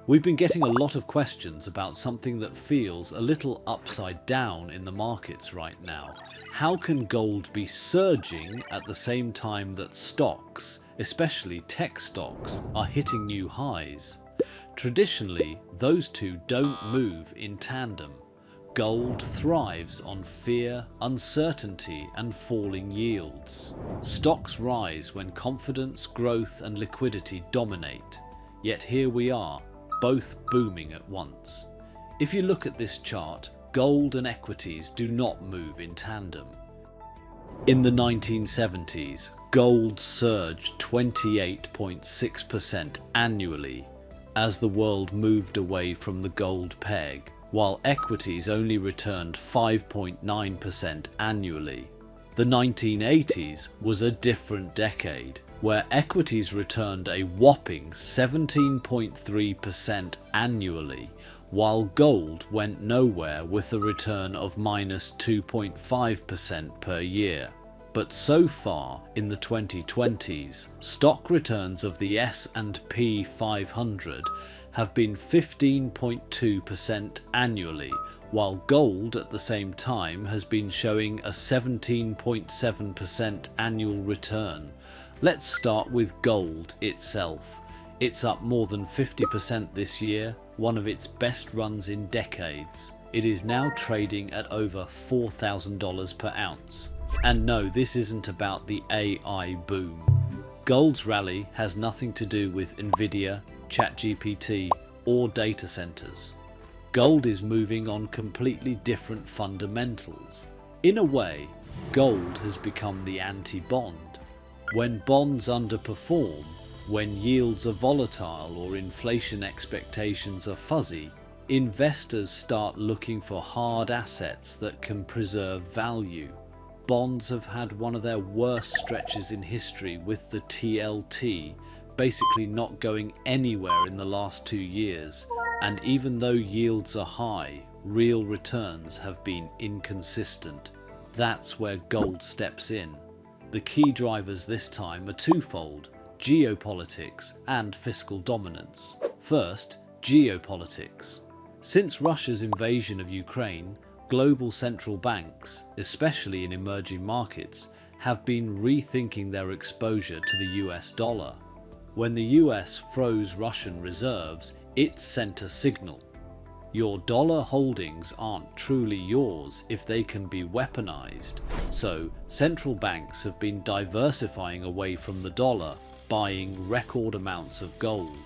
We've been getting a lot of questions about something that feels a little upside down in the markets right now. How can gold be surging at the same time that stocks, especially tech stocks, are hitting new highs? Traditionally, those two don't move in tandem. Gold thrives on fear, uncertainty, and falling yields. Stocks rise when confidence, growth, and liquidity dominate. Yet here we are, both booming at once. If you look at this chart, gold and equities do not move in tandem. In the 1970s, gold surged 28.6% annually as the world moved away from the gold peg, while equities only returned 5.9% annually. The 1980s was a different decade, where equities returned a whopping 17.3% annually, while gold went nowhere with a return of minus 2.5% per year. But so far in the 2020s, stock returns of the S&P 500 have been 15.2% annually, while gold at the same time has been showing a 17.7% annual return. Let's start with gold itself. It's up more than 50% this year, one of its best runs in decades. It is now trading at over $4,000 per ounce. And no, this isn't about the AI boom. Gold's rally has nothing to do with Nvidia, ChatGPT, or data centers. Gold is moving on completely different fundamentals. In a way, gold has become the anti-bond. When bonds underperform, when yields are volatile or inflation expectations are fuzzy, investors start looking for hard assets that can preserve value. Bonds have had one of their worst stretches in history, with the TLT basically not going anywhere in the last 2 years, and even though yields are high, real returns have been inconsistent. That's where gold steps in. The key drivers this time are twofold: geopolitics and fiscal dominance. First, geopolitics. Since Russia's invasion of Ukraine, global central banks, especially in emerging markets, have been rethinking their exposure to the US dollar. When the US froze Russian reserves, it sent a signal. Your dollar holdings aren't truly yours if they can be weaponized. So, central banks have been diversifying away from the dollar, buying record amounts of gold.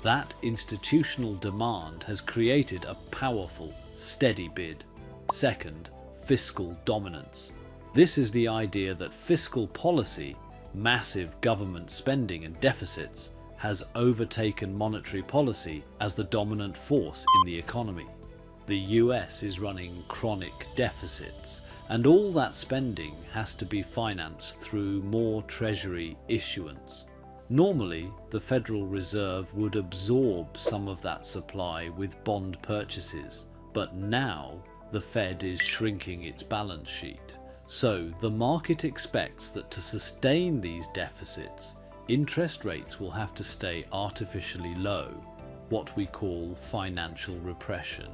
That institutional demand has created a powerful, steady bid. Second, fiscal dominance. This is the idea that fiscal policy, massive government spending and deficits, has overtaken monetary policy as the dominant force in the economy. The US is running chronic deficits, and all that spending has to be financed through more treasury issuance. Normally, the Federal Reserve would absorb some of that supply with bond purchases, but now the Fed is shrinking its balance sheet. So the market expects that to sustain these deficits, interest rates will have to stay artificially low, what we call financial repression.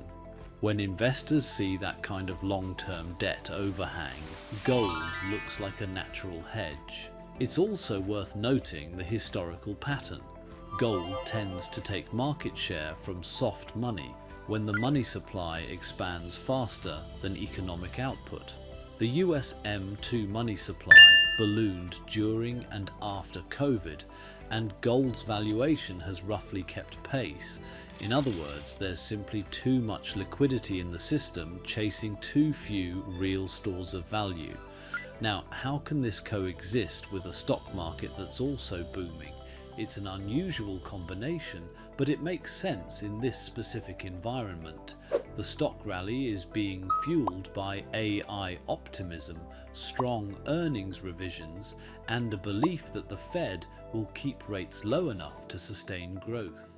When investors see that kind of long-term debt overhang, gold looks like a natural hedge. It's also worth noting the historical pattern. Gold tends to take market share from soft money when the money supply expands faster than economic output. The US M2 money supply ballooned during and after COVID, and gold's valuation has roughly kept pace. In other words, there's simply too much liquidity in the system chasing too few real stores of value. Now, how can this coexist with a stock market that's also booming? It's an unusual combination, but it makes sense in this specific environment. The stock rally is being fueled by AI optimism, strong earnings revisions, and a belief that the Fed will keep rates low enough to sustain growth.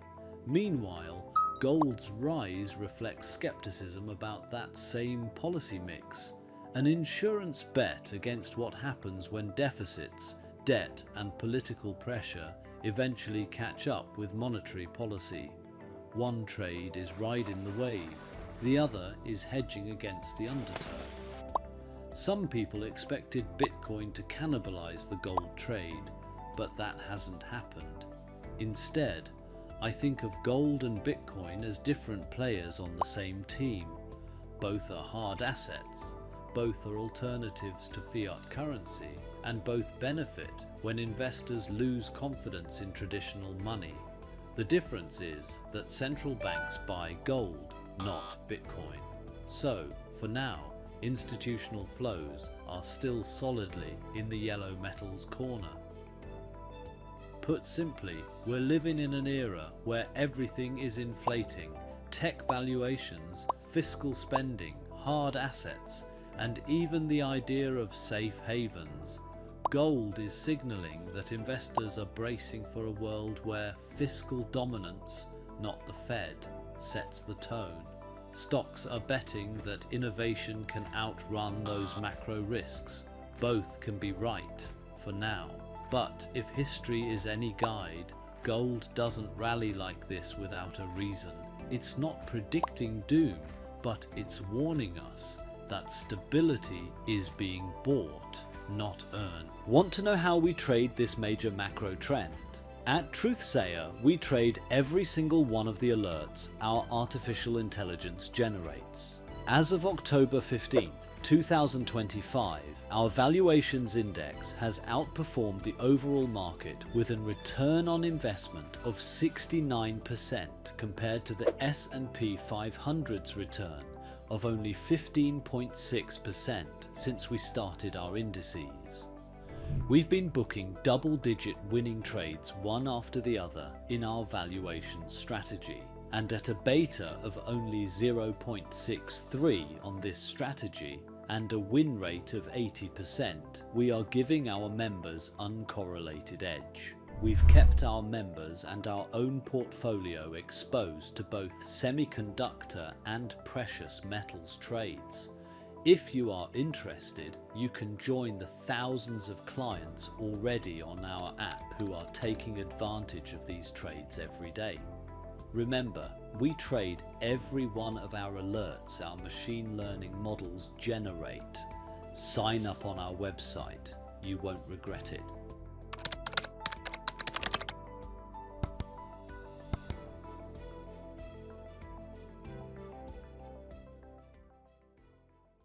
Meanwhile, gold's rise reflects skepticism about that same policy mix, an insurance bet against what happens when deficits, debt, and political pressure eventually catch up with monetary policy. One trade is riding the wave, the other is hedging against the undertow. Some people expected Bitcoin to cannibalize the gold trade, but that hasn't happened. Instead, I think of gold and Bitcoin as different players on the same team. Both are hard assets, both are alternatives to fiat currency, and both benefit when investors lose confidence in traditional money. The difference is that central banks buy gold, not Bitcoin. So, for now, institutional flows are still solidly in the yellow metals corner. Put simply, we're living in an era where everything is inflating: tech valuations, fiscal spending, hard assets, and even the idea of safe havens. Gold is signaling that investors are bracing for a world where fiscal dominance, not the Fed, sets the tone. Stocks are betting that innovation can outrun those macro risks. Both can be right, for now. But if history is any guide, gold doesn't rally like this without a reason. It's not predicting doom, but it's warning us that stability is being bought, not earned. Want to know how we trade this major macro trend? At TruthSayer, we trade every single one of the alerts our artificial intelligence generates. As of October 15th, 2025, our valuations index has outperformed the overall market with a return on investment of 69% compared to the S&P 500's return of only 15.6% since we started our indices. We've been booking double-digit winning trades one after the other in our valuation strategy, and at a beta of only 0.63 on this strategy and a win rate of 80%, we are giving our members uncorrelated edge. We've kept our members and our own portfolio exposed to both semiconductor and precious metals trades. If you are interested, you can join the thousands of clients already on our app who are taking advantage of these trades every day. Remember, we trade every one of our alerts our machine learning models generate. Sign up on our website. You won't regret it.